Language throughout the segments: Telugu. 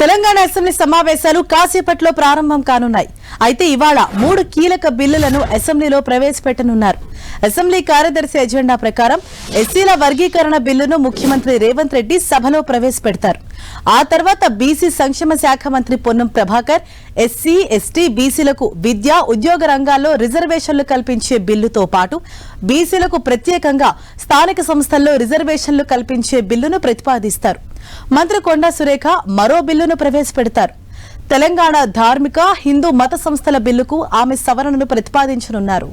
తెలంగాణ అసెంబ్లీ సమావేశాలు కాసేపట్లో ప్రారంభం కానున్నాయి. అయితే ఇవాళ 3 కీలక బిల్లులను అసెంబ్లీలో ప్రవేశపెట్టనున్నారు. అసెంబ్లీ కార్యదర్శి ఎజెండా ప్రకారం ఎస్సీల వర్గీకరణ బిల్లును ముఖ్యమంత్రి రేవంత్ రెడ్డి సభలో ప్రవేశపెడతారు. ఆ తర్వాత బీసీ సంక్షేమ శాఖ మంత్రి పొన్నం ప్రభాకర్ ఎస్సీ, ఎస్టీ, బీసీలకు విద్యా, ఉద్యోగ రంగాల్లో రిజర్వేషన్లు కల్పించే బిల్లుతో పాటు బీసీలకు ప్రత్యేకంగా స్థానిక సంస్థల్లో రిజర్వేషన్లు కల్పించే బిల్లును ప్రతిపాదిస్తారు. మంత్రి కొండా సురేఖ మరో బిల్లును ప్రవేశపెడతారు. తెలంగాణ ధార్మిక, హిందూ మత సంస్థల బిల్లుకు ఆమె సవరణను ప్రతిపాదించనున్నారు.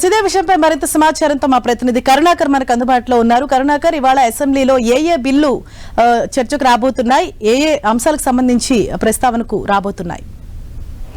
ఇదే విషయంపై మరింత సమాచారంతో మా ప్రతినిధి కరుణాకర్ మనకు అందుబాటులో ఉన్నారు. కరుణాకర్, ఇవాళ అసెంబ్లీలో ఏ బిల్లు చర్చకు రాబోతున్నాయి, ఏ అంశాలకు సంబంధించి ప్రస్తావనకు రాబోతున్నాయి?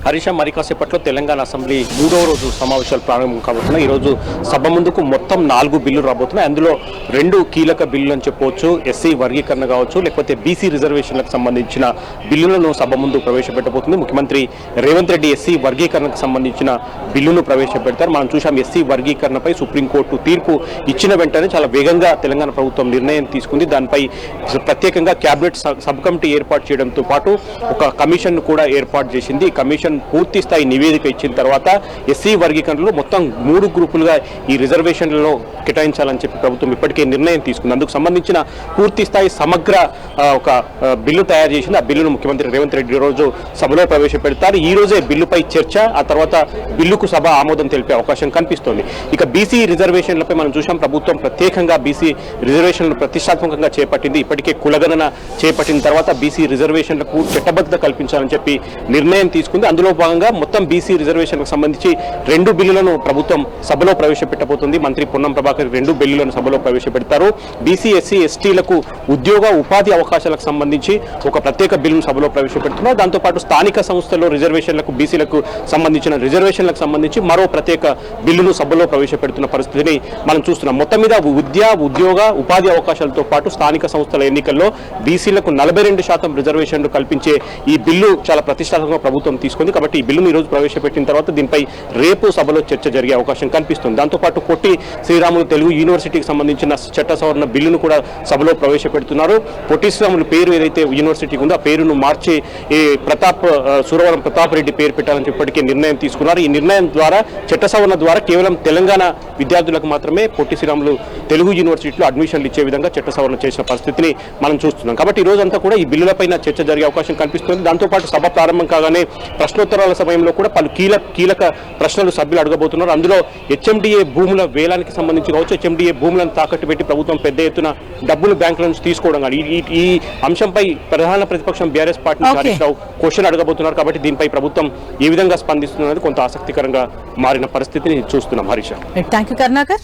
హరీష, మరి కాసేపట్లో తెలంగాణ అసెంబ్లీ 3వ రోజు సమావేశాలు ప్రారంభం కాబోతున్నాయి. ఈరోజు సభ ముందుకు మొత్తం 4 బిల్లులు రాబోతున్నాయి. అందులో 2 కీలక బిల్లులు అని చెప్పవచ్చు. ఎస్సీ వర్గీకరణ కావచ్చు, లేకపోతే బీసీ రిజర్వేషన్లకు సంబంధించిన బిల్లులను సభ ముందు ప్రవేశపెట్టబోతుంది. ముఖ్యమంత్రి రేవంత్ రెడ్డి ఎస్సీ వర్గీకరణకు సంబంధించిన బిల్లును ప్రవేశపెడతారు. మనం చూసాం, ఎస్సీ వర్గీకరణపై సుప్రీంకోర్టు తీర్పు ఇచ్చిన వెంటనే చాలా వేగంగా తెలంగాణ ప్రభుత్వం నిర్ణయం తీసుకుంది. దానిపై ప్రత్యేకంగా క్యాబినెట్ సబ్ కమిటీ ఏర్పాటు చేయడంతో పాటు ఒక కమిషన్ కూడా ఏర్పాటు చేసింది. ఈ కమిషన్ పూర్తి స్థాయి నివేదిక ఇచ్చిన తర్వాత ఎస్సీ వర్గీకరణలో మొత్తం 3 గ్రూపులుగా ఈ రిజర్వేషన్లలో కేటాయించాలని చెప్పి ప్రభుత్వం ఇప్పటికే నిర్ణయం తీసుకుంది. అందుకు సంబంధించిన పూర్తి స్థాయి సమగ్ర ఒక బిల్లు తయారు చేసింది. ఆ బిల్లును ముఖ్యమంత్రి రేవంత్ రెడ్డి రోజు సభలో ప్రవేశపెడతారు. ఈ రోజే బిల్లుపై చర్చ, ఆ తర్వాత బిల్లుకు సభ ఆమోదం తెలిపే అవకాశం కనిపిస్తోంది. ఇక బీసీ రిజర్వేషన్లపై మనం చూసాం, ప్రభుత్వం ప్రత్యేకంగా బీసీ రిజర్వేషన్లను ప్రతిష్టాత్మకంగా చేపట్టింది. ఇప్పటికే కులగణన చేపట్టిన తర్వాత బీసీ రిజర్వేషన్లకు చట్టబద్ధత కల్పించాలని చెప్పి నిర్ణయం తీసుకుంది. అందులో భాగంగా మొత్తం బీసీ రిజర్వేషన్లకు సంబంధించి 2 బిల్లులను ప్రభుత్వం సభలో ప్రవేశపెట్టబోతుంది. మంత్రి పొన్నం ప్రభాకర్ 2 బిల్లులను సభలో ప్రవేశపెడతారు. బీసీ, ఎస్సీ, ఎస్టీలకు ఉద్యోగ ఉపాధి అవకాశాలకు సంబంధించి ఒక ప్రత్యేక బిల్లును సభలో ప్రవేశపెడుతున్నారు. దాంతోపాటు స్థానిక సంస్థల్లో రిజర్వేషన్లకు, బీసీలకు సంబంధించిన రిజర్వేషన్లకు సంబంధించి మరో ప్రత్యేక బిల్లును సభలో ప్రవేశపెడుతున్న పరిస్థితిని మనం చూస్తున్నాం. మొత్తం మీద విద్యా, ఉద్యోగ, ఉపాధి అవకాశాలతో పాటు స్థానిక సంస్థల ఎన్నికల్లో బీసీలకు 42% రిజర్వేషన్లు కల్పించే ఈ బిల్లు చాలా ప్రతిష్టాత్మకంగా ప్రభుత్వం తీసుకుంది. కాబట్టి ఈ బిల్లును ఈరోజు ప్రవేశపెట్టిన తర్వాత దీనిపై రేపు సభలో చర్చ జరిగే అవకాశం కనిపిస్తుంది. దాంతోపాటు పొట్టి శ్రీరాములు తెలుగు యూనివర్సిటీకి సంబంధించిన చట్ట సవరణ బిల్లును కూడా సభలో ప్రవేశపెడుతున్నారు. పొట్టి శ్రీరాములు పేరు ఏదైతే యూనివర్సిటీకి ఉందో ఆ పేరును మార్చి సురవరం ప్రతాప్ రెడ్డి పేరు పెట్టాలని ఇప్పటికే నిర్ణయం తీసుకున్నారు. ఈ నిర్ణయం ద్వారా, చట్ట సవరణ ద్వారా కేవలం తెలంగాణ విద్యార్థులకు మాత్రమే పొట్టి శ్రీరాములు తెలుగు యూనివర్సిటీలో అడ్మిషన్లు ఇచ్చే విధంగా చట్ట సవరణ చేసిన పరిస్థితిని మనం చూస్తున్నాం. కాబట్టి ఈ రోజంతా కూడా ఈ బిల్లులపైన చర్చ జరిగే అవకాశం కనిపిస్తుంది. దాంతోపాటు సభ ప్రారంభం కాగానే ప్రశ్నోత్తరాల సమయంలో కూడా పలు కీలక ప్రశ్నలు సభ్యులు అడగబోతున్నారు. అందులో హెచ్ఎండిఏ భూముల వేలానికి సంబంధించి కావచ్చు, హెచ్ఎండిఏ భూములను తాకట్టు పెట్టి ప్రభుత్వం పెద్ద ఎత్తున డబ్బులు బ్యాంకుల నుంచి తీసుకోవడం కానీ, ఈ అంశంపై ప్రధాన ప్రతిపక్షం BRS party Harish Rao question అడగబోతున్నారు. కాబట్టి దీనిపై ప్రభుత్వం ఏ విధంగా స్పందిస్తున్నది కొంత ఆసక్తికరంగా మారిన పరిస్థితిని చూస్తున్నాం. హరీష్. థాంక్యూ కరుణాకర్.